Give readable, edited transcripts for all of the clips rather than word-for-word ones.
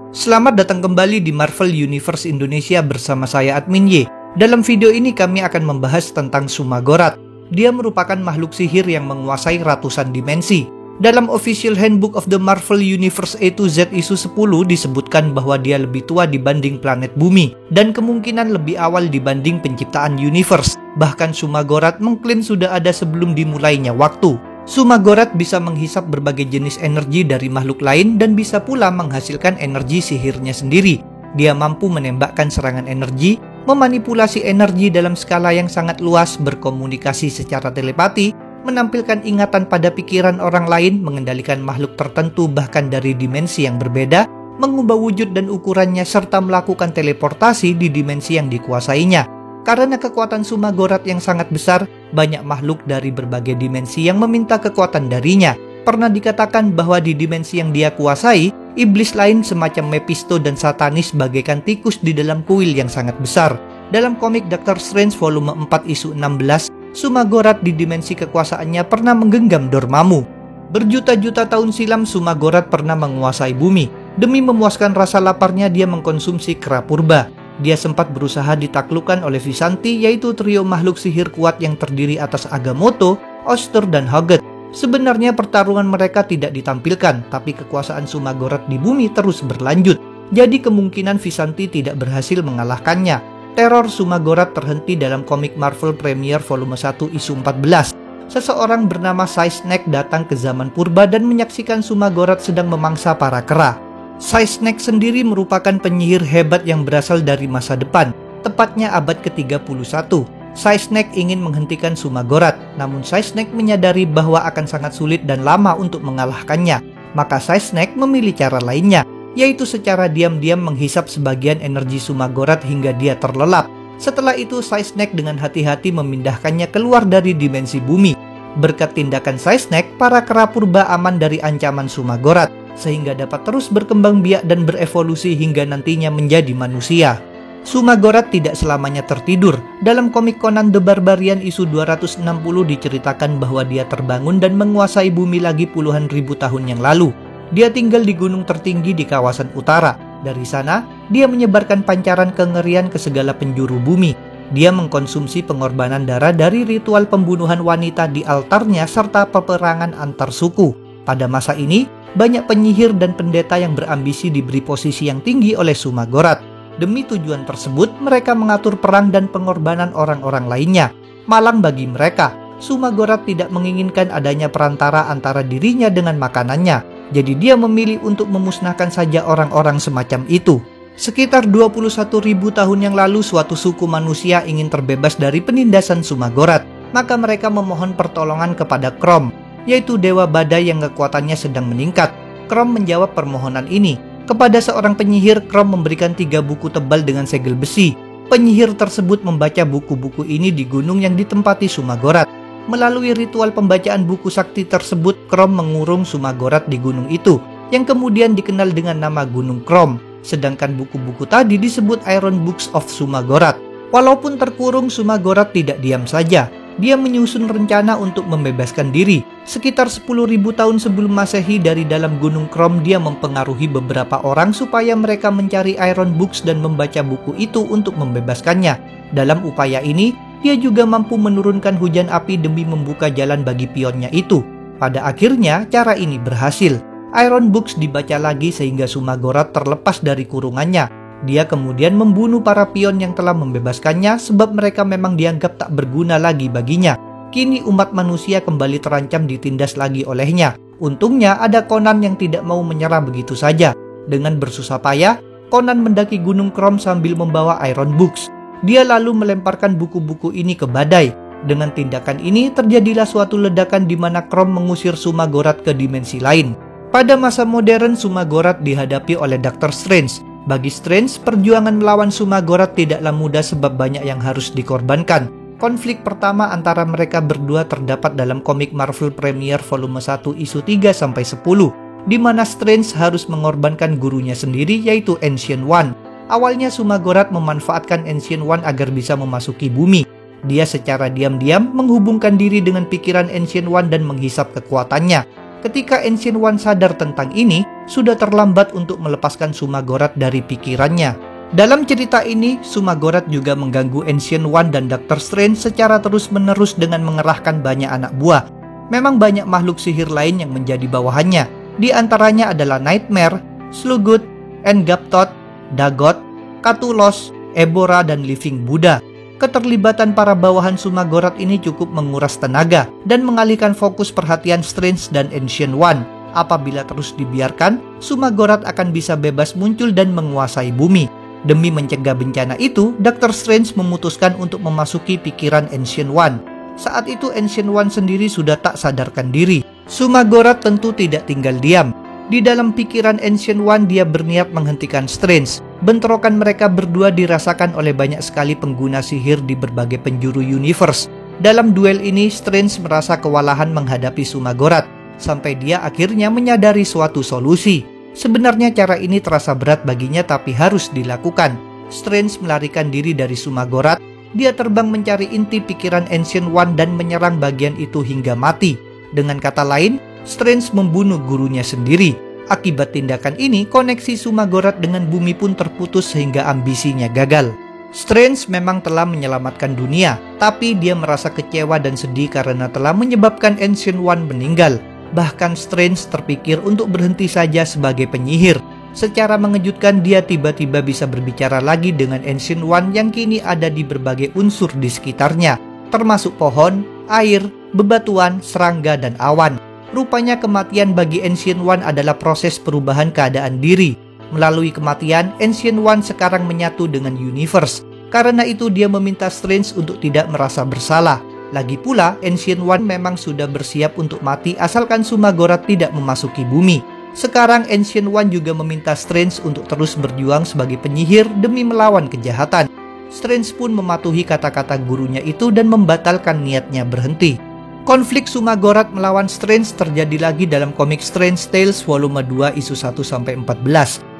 Selamat datang kembali di Marvel Universe Indonesia bersama saya Admin Y. Dalam video ini kami akan membahas tentang Sumagorat. Dia merupakan makhluk sihir yang menguasai ratusan dimensi. Dalam Official Handbook of the Marvel Universe A to Z issue 10 disebutkan bahwa dia lebih tua dibanding planet bumi dan kemungkinan lebih awal dibanding penciptaan universe. Bahkan Sumagorat mengklaim sudah ada sebelum dimulainya waktu. Sumagorat bisa menghisap berbagai jenis energi dari makhluk lain dan bisa pula menghasilkan energi sihirnya sendiri. Dia mampu menembakkan serangan energi, memanipulasi energi dalam skala yang sangat luas, berkomunikasi secara telepati, menampilkan ingatan pada pikiran orang lain, mengendalikan makhluk tertentu bahkan dari dimensi yang berbeda, mengubah wujud dan ukurannya, serta melakukan teleportasi di dimensi yang dikuasainya. Karena kekuatan Sumagorat yang sangat besar, banyak makhluk dari berbagai dimensi yang meminta kekuatan darinya. Pernah dikatakan bahwa di dimensi yang dia kuasai, iblis lain semacam Mephisto dan Satanis bagaikan tikus di dalam kuil yang sangat besar. Dalam komik Doctor Strange volume 4 isu 16, Sumagorat di dimensi kekuasaannya pernah menggenggam Dormammu. Berjuta-juta tahun silam Sumagorat pernah menguasai bumi. Demi memuaskan rasa laparnya, dia mengkonsumsi kera purba. Dia sempat berusaha ditaklukkan oleh Visanti, yaitu trio makhluk sihir kuat yang terdiri atas Agamotto, Oster, dan Hoggett. Sebenarnya pertarungan mereka tidak ditampilkan, tapi kekuasaan Sumagorat di bumi terus berlanjut. Jadi kemungkinan Visanti tidak berhasil mengalahkannya. Teror Sumagorat terhenti dalam komik Marvel Premiere volume 1 isu 14. Seseorang bernama Siznek datang ke zaman purba dan menyaksikan Sumagorat sedang memangsa para kera. Siznek sendiri merupakan penyihir hebat yang berasal dari masa depan, tepatnya abad ke-31. Siznek ingin menghentikan Sumagorat, namun Siznek menyadari bahwa akan sangat sulit dan lama untuk mengalahkannya. Maka Siznek memilih cara lainnya, yaitu secara diam-diam menghisap sebagian energi Sumagorat hingga dia terlelap. Setelah itu Siznek dengan hati-hati memindahkannya keluar dari dimensi bumi. Berkat tindakan Siznek, para kera purba aman dari ancaman Sumagorat, sehingga dapat terus berkembang biak dan berevolusi hingga nantinya menjadi manusia. Sumagorat tidak selamanya tertidur. Dalam komik Conan the Barbarian isu 260 diceritakan bahwa dia terbangun dan menguasai bumi lagi puluhan ribu tahun yang lalu. Dia tinggal di gunung tertinggi di kawasan utara. Dari sana, dia menyebarkan pancaran kengerian ke segala penjuru bumi. Dia mengkonsumsi pengorbanan darah dari ritual pembunuhan wanita di altarnya serta peperangan antar suku. Pada masa ini, banyak penyihir dan pendeta yang berambisi diberi posisi yang tinggi oleh Sumagorat. Demi tujuan tersebut, mereka mengatur perang dan pengorbanan orang-orang lainnya. Malang bagi mereka, Sumagorat tidak menginginkan adanya perantara antara dirinya dengan makanannya. Jadi dia memilih untuk memusnahkan saja orang-orang semacam itu. Sekitar 21.000 tahun yang lalu, suatu suku manusia ingin terbebas dari penindasan Sumagorat. Maka mereka memohon pertolongan kepada Crom, yaitu dewa badai yang kekuatannya sedang meningkat. Crom menjawab permohonan ini. Kepada seorang penyihir, Crom memberikan 3 buku tebal dengan segel besi. Penyihir tersebut membaca buku-buku ini di gunung yang ditempati Sumagorat. Melalui ritual pembacaan buku sakti tersebut, Crom mengurung Sumagorat di gunung itu, yang kemudian dikenal dengan nama Gunung Crom. Sedangkan buku-buku tadi disebut Iron Books of Sumagorat. Walaupun terkurung, Sumagorat tidak diam saja. Dia menyusun rencana untuk membebaskan diri. Sekitar 10.000 tahun sebelum Masehi, dari dalam Gunung Crom dia mempengaruhi beberapa orang supaya mereka mencari Iron Books dan membaca buku itu untuk membebaskannya. Dalam upaya ini, dia juga mampu menurunkan hujan api demi membuka jalan bagi pionnya itu. Pada akhirnya, cara ini berhasil. Iron Books dibaca lagi sehingga Sumagorat terlepas dari kurungannya. Dia kemudian membunuh para pion yang telah membebaskannya sebab mereka memang dianggap tak berguna lagi baginya. Kini umat manusia kembali terancam ditindas lagi olehnya. Untungnya ada Conan yang tidak mau menyerah begitu saja. Dengan bersusah payah, Conan mendaki Gunung Crom sambil membawa Iron Books. Dia lalu melemparkan buku-buku ini ke badai. Dengan tindakan ini terjadilah suatu ledakan di mana Crom mengusir Sumagorat ke dimensi lain. Pada masa modern, Sumagorat dihadapi oleh Doctor Strange. Bagi Strange, perjuangan melawan Sumagorat tidaklah mudah sebab banyak yang harus dikorbankan. Konflik pertama antara mereka berdua terdapat dalam komik Marvel Premiere volume 1 isu 3-10, di mana Strange harus mengorbankan gurunya sendiri, yaitu Ancient One. Awalnya Sumagorat memanfaatkan Ancient One agar bisa memasuki bumi. Dia secara diam-diam menghubungkan diri dengan pikiran Ancient One dan menghisap kekuatannya. Ketika Ancient One sadar tentang ini, sudah terlambat untuk melepaskan Sumagorat dari pikirannya. Dalam cerita ini, Sumagorat juga mengganggu Ancient One dan Dr. Strange secara terus-menerus dengan mengerahkan banyak anak buah. Memang banyak makhluk sihir lain yang menjadi bawahannya. Di antaranya adalah Nightmare, Slugut, Engaptoth, Dagot, Catulos, Ebora, dan Living Buddha. Keterlibatan para bawahan Sumagorat ini cukup menguras tenaga dan mengalihkan fokus perhatian Strange dan Ancient One. Apabila terus dibiarkan, Sumagorat akan bisa bebas muncul dan menguasai bumi. Demi mencegah bencana itu, Dr. Strange memutuskan untuk memasuki pikiran Ancient One. Saat itu Ancient One sendiri sudah tak sadarkan diri. Sumagorat tentu tidak tinggal diam. Di dalam pikiran Ancient One, dia berniat menghentikan Strange. Bentrokan mereka berdua dirasakan oleh banyak sekali pengguna sihir di berbagai penjuru universe. Dalam duel ini, Strange merasa kewalahan menghadapi Sumagorat, sampai dia akhirnya menyadari suatu solusi. Sebenarnya cara ini terasa berat baginya tapi harus dilakukan. Strange melarikan diri dari Sumagorat. Dia terbang mencari inti pikiran Ancient One dan menyerang bagian itu hingga mati. Dengan kata lain, Strange membunuh gurunya sendiri. Akibat tindakan ini, koneksi Sumagorat dengan bumi pun terputus sehingga ambisinya gagal. Strange memang telah menyelamatkan dunia, tapi dia merasa kecewa dan sedih karena telah menyebabkan Ancient One meninggal. Bahkan Strange terpikir untuk berhenti saja sebagai penyihir. Secara mengejutkan, dia tiba-tiba bisa berbicara lagi dengan Ancient One yang kini ada di berbagai unsur di sekitarnya, termasuk pohon, air, bebatuan, serangga, dan awan. Rupanya kematian bagi Ancient One adalah proses perubahan keadaan diri. Melalui kematian, Ancient One sekarang menyatu dengan universe. Karena itu dia meminta Strange untuk tidak merasa bersalah. Lagi pula, Ancient One memang sudah bersiap untuk mati asalkan Sumagorat tidak memasuki bumi. Sekarang Ancient One juga meminta Strange untuk terus berjuang sebagai penyihir demi melawan kejahatan. Strange pun mematuhi kata-kata gurunya itu dan membatalkan niatnya berhenti. Konflik Sumagorat melawan Strange terjadi lagi dalam komik Strange Tales volume 2 isu 1-14.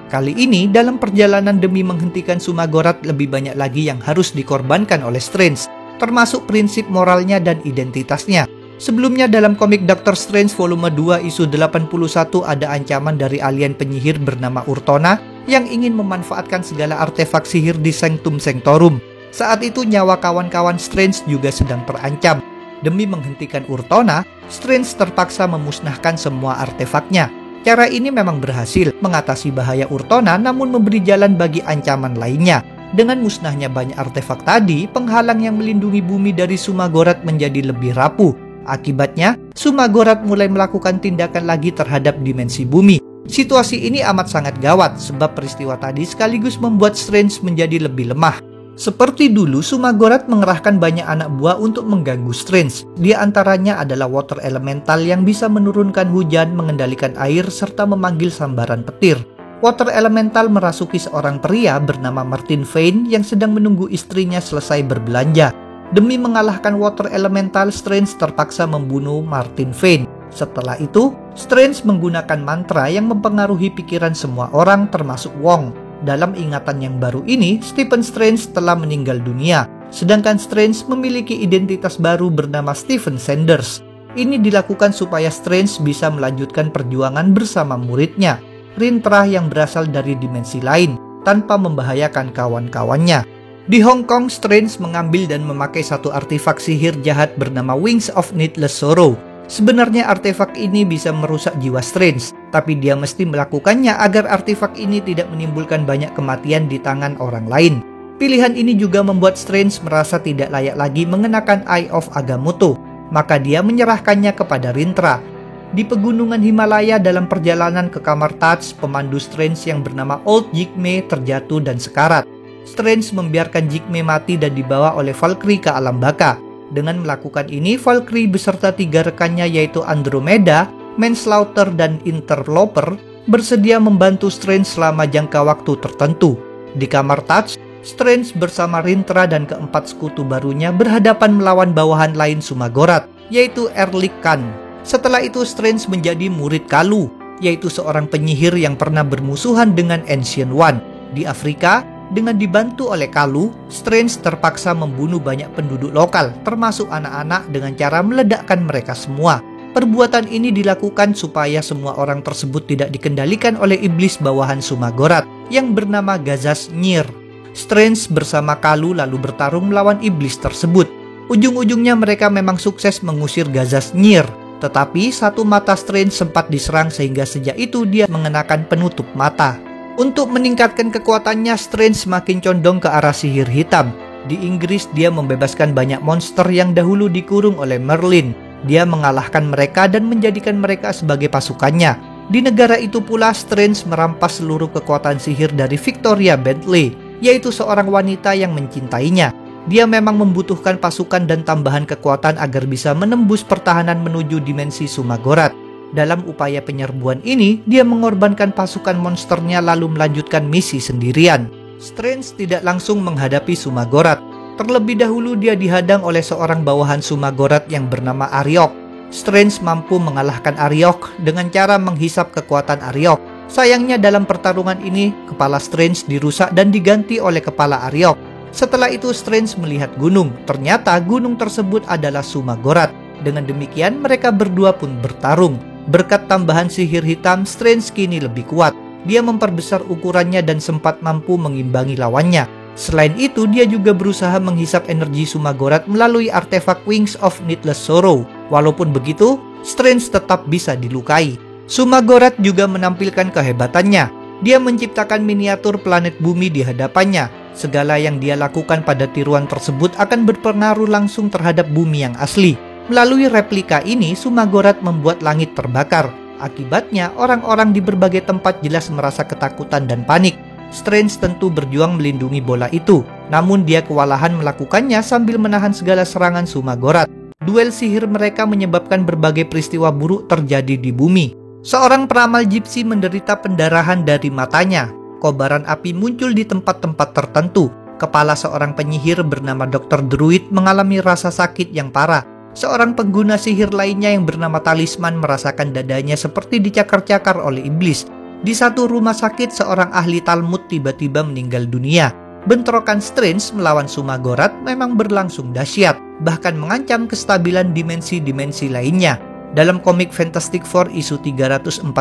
Kali ini dalam perjalanan demi menghentikan Sumagorat lebih banyak lagi yang harus dikorbankan oleh Strange, termasuk prinsip moralnya dan identitasnya. Sebelumnya dalam komik Dr. Strange volume 2 isu 81 ada ancaman dari alien penyihir bernama Urtona yang ingin memanfaatkan segala artefak sihir di Sanctum Sanctorum. Saat itu nyawa kawan-kawan Strange juga sedang terancam. Demi menghentikan Urtona, Strange terpaksa memusnahkan semua artefaknya. Cara ini memang berhasil mengatasi bahaya Urtona namun memberi jalan bagi ancaman lainnya. Dengan musnahnya banyak artefak tadi, penghalang yang melindungi bumi dari Sumagorat menjadi lebih rapuh. Akibatnya, Sumagorat mulai melakukan tindakan lagi terhadap dimensi bumi. Situasi ini amat sangat gawat sebab peristiwa tadi sekaligus membuat Strange menjadi lebih lemah. Seperti dulu, Sumagorat mengerahkan banyak anak buah untuk mengganggu Strange. Di antaranya adalah Water Elemental yang bisa menurunkan hujan, mengendalikan air, serta memanggil sambaran petir. Water Elemental merasuki seorang pria bernama Martin Fane yang sedang menunggu istrinya selesai berbelanja. Demi mengalahkan Water Elemental, Strange terpaksa membunuh Martin Fane. Setelah itu, Strange menggunakan mantra yang mempengaruhi pikiran semua orang termasuk Wong. Dalam ingatan yang baru ini, Stephen Strange telah meninggal dunia, sedangkan Strange memiliki identitas baru bernama Stephen Sanders. Ini dilakukan supaya Strange bisa melanjutkan perjuangan bersama muridnya, Rintrah yang berasal dari dimensi lain, tanpa membahayakan kawan-kawannya. Di Hong Kong, Strange mengambil dan memakai satu artefak sihir jahat bernama Wings of Needless Sorrow. Sebenarnya artefak ini bisa merusak jiwa Strange, tapi dia mesti melakukannya agar artefak ini tidak menimbulkan banyak kematian di tangan orang lain. Pilihan ini juga membuat Strange merasa tidak layak lagi mengenakan Eye of Agamotto, maka dia menyerahkannya kepada Rintrah. Di pegunungan Himalaya dalam perjalanan ke kamar Touch, pemandu Strange yang bernama Old Jigme terjatuh dan sekarat. Strange membiarkan Jigme mati dan dibawa oleh Valkyrie ke alam baka. Dengan melakukan ini, Valkyrie beserta 3 rekannya yaitu Andromeda, Manslaughter, dan Interloper bersedia membantu Strange selama jangka waktu tertentu. Di kamar Touch, Strange bersama Rintrah dan keempat sekutu barunya berhadapan melawan bawahan lain Sumagorat, yaitu Erlik Khan. Setelah itu Strange menjadi murid Kalu, yaitu seorang penyihir yang pernah bermusuhan dengan Ancient One. Di Afrika, dengan dibantu oleh Kalu, Strange terpaksa membunuh banyak penduduk lokal, termasuk anak-anak dengan cara meledakkan mereka semua. Perbuatan ini dilakukan supaya semua orang tersebut tidak dikendalikan oleh iblis bawahan Sumagorat yang bernama Gazas Nyir. Strange bersama Kalu lalu bertarung melawan iblis tersebut. Ujung-ujungnya mereka memang sukses mengusir Gazas Nyir, tetapi satu mata Strange sempat diserang sehingga sejak itu dia mengenakan penutup mata. Untuk meningkatkan kekuatannya, Strange semakin condong ke arah sihir hitam. Di Inggris, dia membebaskan banyak monster yang dahulu dikurung oleh Merlin. Dia mengalahkan mereka dan menjadikan mereka sebagai pasukannya. Di negara itu pula, Strange merampas seluruh kekuatan sihir dari Victoria Bentley, yaitu seorang wanita yang mencintainya. Dia memang membutuhkan pasukan dan tambahan kekuatan agar bisa menembus pertahanan menuju dimensi Sumagorat. Dalam upaya penyerbuan ini, dia mengorbankan pasukan monsternya lalu melanjutkan misi sendirian. Strange tidak langsung menghadapi Sumagorat. Terlebih dahulu dia dihadang oleh seorang bawahan Sumagorat yang bernama Ariok. Strange mampu mengalahkan Ariok dengan cara menghisap kekuatan Ariok. Sayangnya dalam pertarungan ini, kepala Strange dirusak dan diganti oleh kepala Ariok. Setelah itu Strange melihat gunung. Ternyata gunung tersebut adalah Sumagorat. Dengan demikian mereka berdua pun bertarung. Berkat tambahan sihir hitam, Strange kini lebih kuat. Dia memperbesar ukurannya dan sempat mampu mengimbangi lawannya. Selain itu, dia juga berusaha menghisap energi Sumagorat melalui artefak Wings of Needless Sorrow. Walaupun begitu, Strange tetap bisa dilukai. Sumagorat juga menampilkan kehebatannya. Dia menciptakan miniatur planet bumi di hadapannya. Segala yang dia lakukan pada tiruan tersebut akan berpengaruh langsung terhadap bumi yang asli. Melalui replika ini, Sumagorat membuat langit terbakar. Akibatnya, orang-orang di berbagai tempat jelas merasa ketakutan dan panik. Strange tentu berjuang melindungi bola itu, namun dia kewalahan melakukannya sambil menahan segala serangan Sumagorat. Duel sihir mereka menyebabkan berbagai peristiwa buruk terjadi di bumi. Seorang peramal Gypsy menderita pendarahan dari matanya. Kobaran api muncul di tempat-tempat tertentu. Kepala seorang penyihir bernama Dr. Druid mengalami rasa sakit yang parah. Seorang pengguna sihir lainnya yang bernama Talisman merasakan dadanya seperti dicakar-cakar oleh iblis. Di satu rumah sakit, seorang ahli Talmud tiba-tiba meninggal dunia. Bentrokan Strange melawan Sumagorat memang berlangsung dahsyat, bahkan mengancam kestabilan dimensi-dimensi lainnya. Dalam komik Fantastic Four isu 314,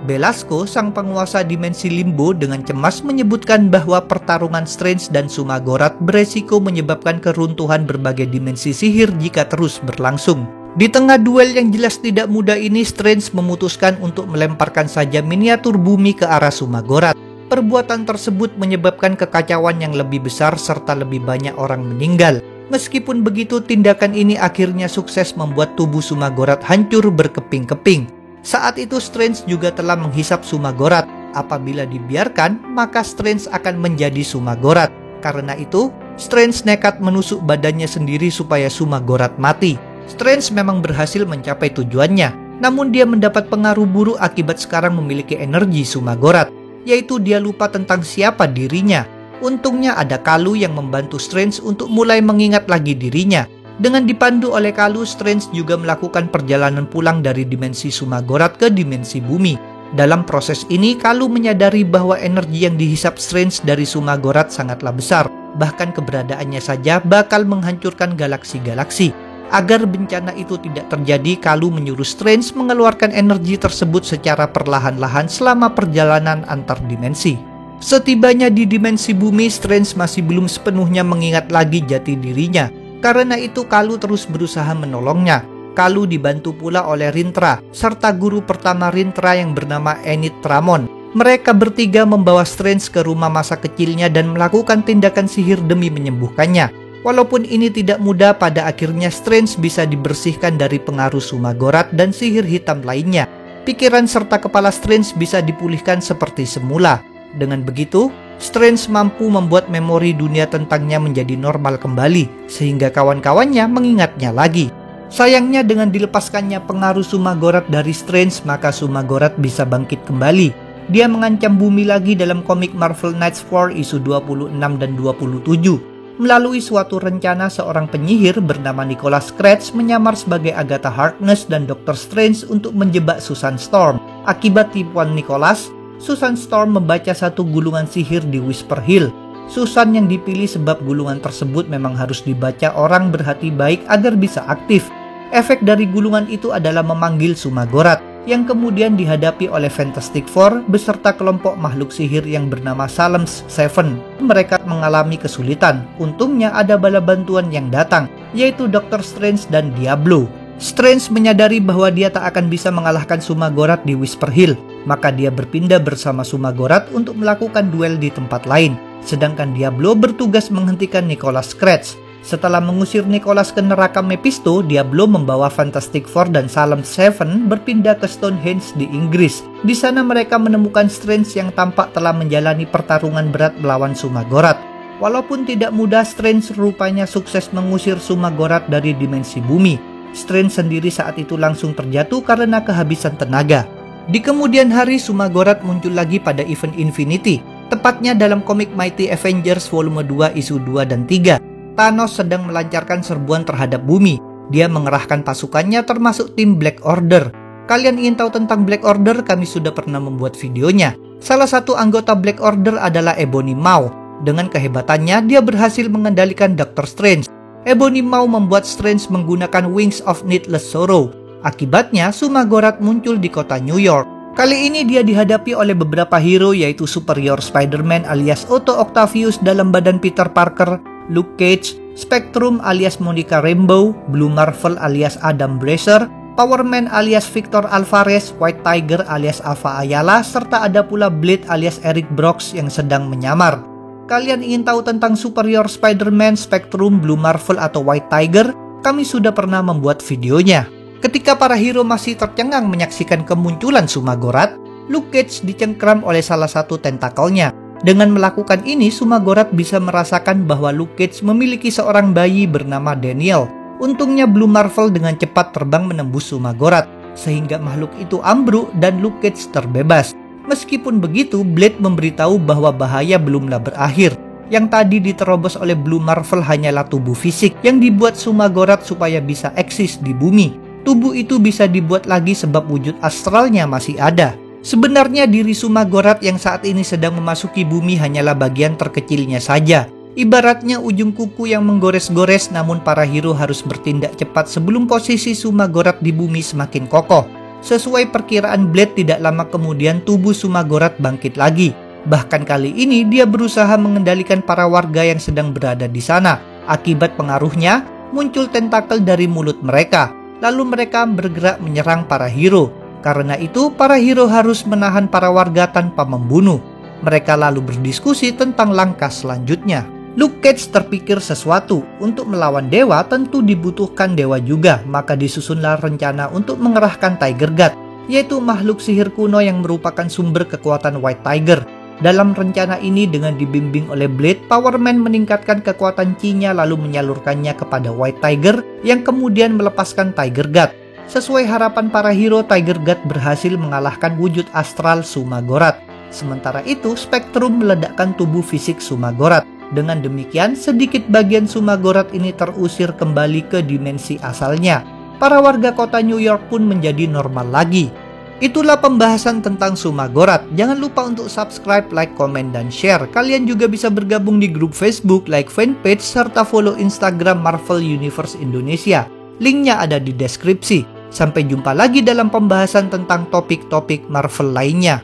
Belasco, sang penguasa dimensi limbo, dengan cemas menyebutkan bahwa pertarungan Strange dan Sumagorat beresiko menyebabkan keruntuhan berbagai dimensi sihir jika terus berlangsung. Di tengah duel yang jelas tidak mudah ini, Strange memutuskan untuk melemparkan saja miniatur bumi ke arah Sumagorat. Perbuatan tersebut menyebabkan kekacauan yang lebih besar serta lebih banyak orang meninggal. Meskipun begitu, tindakan ini akhirnya sukses membuat tubuh Sumagorat hancur berkeping-keping. Saat itu Strange juga telah menghisap Sumagorat. Apabila dibiarkan, maka Strange akan menjadi Sumagorat. Karena itu, Strange nekat menusuk badannya sendiri supaya Sumagorat mati. Strange memang berhasil mencapai tujuannya, namun dia mendapat pengaruh buruk akibat sekarang memiliki energi Sumagorat, yaitu dia lupa tentang siapa dirinya. Untungnya ada Kalu yang membantu Strange untuk mulai mengingat lagi dirinya. Dengan dipandu oleh Kalu, Strange juga melakukan perjalanan pulang dari dimensi Sumagorat ke dimensi bumi. Dalam proses ini, Kalu menyadari bahwa energi yang dihisap Strange dari Sumagorat sangatlah besar. Bahkan keberadaannya saja bakal menghancurkan galaksi-galaksi. Agar bencana itu tidak terjadi, Kalu menyuruh Strange mengeluarkan energi tersebut secara perlahan-lahan selama perjalanan antar dimensi. Setibanya di dimensi bumi, Strange masih belum sepenuhnya mengingat lagi jati dirinya. Karena itu Kalu terus berusaha menolongnya. Kalu dibantu pula oleh Rintra, serta guru pertama Rintra yang bernama Enid Tramon. Mereka bertiga membawa Strange ke rumah masa kecilnya dan melakukan tindakan sihir demi menyembuhkannya. Walaupun ini tidak mudah, pada akhirnya Strange bisa dibersihkan dari pengaruh Sumagorat dan sihir hitam lainnya. Pikiran serta kepala Strange bisa dipulihkan seperti semula. Dengan begitu, Strange mampu membuat memori dunia tentangnya menjadi normal kembali, sehingga kawan-kawannya mengingatnya lagi. Sayangnya dengan dilepaskannya pengaruh Sumagorat dari Strange, maka Sumagorat bisa bangkit kembali. Dia mengancam bumi lagi dalam komik Marvel Knights 4 isu 26 dan 27. Melalui suatu rencana, seorang penyihir bernama Nicholas Scratch menyamar sebagai Agatha Harkness dan Dr. Strange untuk menjebak Susan Storm. Akibat tipuan Nicholas, Susan Storm membaca satu gulungan sihir di Whisper Hill. Susan yang dipilih sebab gulungan tersebut memang harus dibaca orang berhati baik agar bisa aktif. Efek dari gulungan itu adalah memanggil Sumagorat, yang kemudian dihadapi oleh Fantastic Four beserta kelompok makhluk sihir yang bernama Salem's Seven. Mereka mengalami kesulitan. Untungnya ada bala bantuan yang datang, yaitu Doctor Strange dan Diablo. Strange menyadari bahwa dia tak akan bisa mengalahkan Sumagorat di Whisper Hill, maka dia berpindah bersama Sumagorat untuk melakukan duel di tempat lain. Sedangkan Diablo bertugas menghentikan Nicholas Scratch. Setelah mengusir Nicholas ke neraka Mephisto, Diablo membawa Fantastic Four dan Salem's Seven berpindah ke Stonehenge di Inggris. Di sana mereka menemukan Strange yang tampak telah menjalani pertarungan berat melawan Sumagorat. Walaupun tidak mudah, Strange rupanya sukses mengusir Sumagorat dari dimensi bumi. Strange sendiri saat itu langsung terjatuh karena kehabisan tenaga. Di kemudian hari, Sumagorat muncul lagi pada event Infinity, tepatnya dalam komik Mighty Avengers volume 2 isu 2 dan 3. Thanos sedang melancarkan serbuan terhadap bumi. Dia mengerahkan pasukannya termasuk tim Black Order. Kalian ingin tahu tentang Black Order? Kami sudah pernah membuat videonya. Salah satu anggota Black Order adalah Ebony Maw. Dengan kehebatannya, dia berhasil mengendalikan Doctor Strange. Ebony Maw membuat Strange menggunakan Wings of Needless Sorrow. Akibatnya, Sumagorat muncul di kota New York. Kali ini dia dihadapi oleh beberapa hero, yaitu Superior Spider-Man alias Otto Octavius dalam badan Peter Parker, Luke Cage, Spectrum alias Monica Rambeau, Blue Marvel alias Adam Brasher, Power Man alias Victor Alvarez, White Tiger alias Ava Ayala, serta ada pula Blade alias Eric Brox yang sedang menyamar. Kalian ingin tahu tentang Superior Spider-Man, Spectrum, Blue Marvel atau White Tiger? Kami sudah pernah membuat videonya. Ketika para hero masih tercengang menyaksikan kemunculan Sumagorat, Luke Cage dicengkram oleh salah satu tentakelnya. Dengan melakukan ini, Sumagorat bisa merasakan bahwa Luke Cage memiliki seorang bayi bernama Daniel. Untungnya Blue Marvel dengan cepat terbang menembus Sumagorat, sehingga makhluk itu ambruk dan Luke Cage terbebas. Meskipun begitu, Blade memberitahu bahwa bahaya belumlah berakhir. Yang tadi diterobos oleh Blue Marvel hanyalah tubuh fisik yang dibuat Sumagorat supaya bisa eksis di bumi. Tubuh itu bisa dibuat lagi sebab wujud astralnya masih ada. Sebenarnya diri Sumagorat yang saat ini sedang memasuki bumi hanyalah bagian terkecilnya saja. Ibaratnya ujung kuku yang menggores-gores, namun para hero harus bertindak cepat sebelum posisi Sumagorat di bumi semakin kokoh. Sesuai perkiraan Blade, tidak lama kemudian tubuh Sumagorat bangkit lagi. Bahkan kali ini dia berusaha mengendalikan para warga yang sedang berada di sana. Akibat pengaruhnya, muncul tentakel dari mulut mereka. Lalu mereka bergerak menyerang para hero. Karena itu, para hero harus menahan para warga tanpa membunuh. Mereka lalu berdiskusi tentang langkah selanjutnya. Luke Cage terpikir sesuatu. Untuk melawan dewa tentu dibutuhkan dewa juga. Maka disusunlah rencana untuk mengerahkan Tiger God, yaitu makhluk sihir kuno yang merupakan sumber kekuatan White Tiger. Dalam rencana ini, dengan dibimbing oleh Blade, Power Man meningkatkan kekuatan Chi-nya lalu menyalurkannya kepada White Tiger yang kemudian melepaskan Tiger God. Sesuai harapan para hero, Tiger God berhasil mengalahkan wujud astral Sumagorat. Sementara itu, Spectrum meledakkan tubuh fisik Sumagorat. Dengan demikian, sedikit bagian Sumagorat ini terusir kembali ke dimensi asalnya. Para warga kota New York pun menjadi normal lagi. Itulah pembahasan tentang Sumagorat. Jangan lupa untuk subscribe, like, komen, dan share. Kalian juga bisa bergabung di grup Facebook, like fanpage, serta follow Instagram Marvel Universe Indonesia. Linknya ada di deskripsi. Sampai jumpa lagi dalam pembahasan tentang topik-topik Marvel lainnya.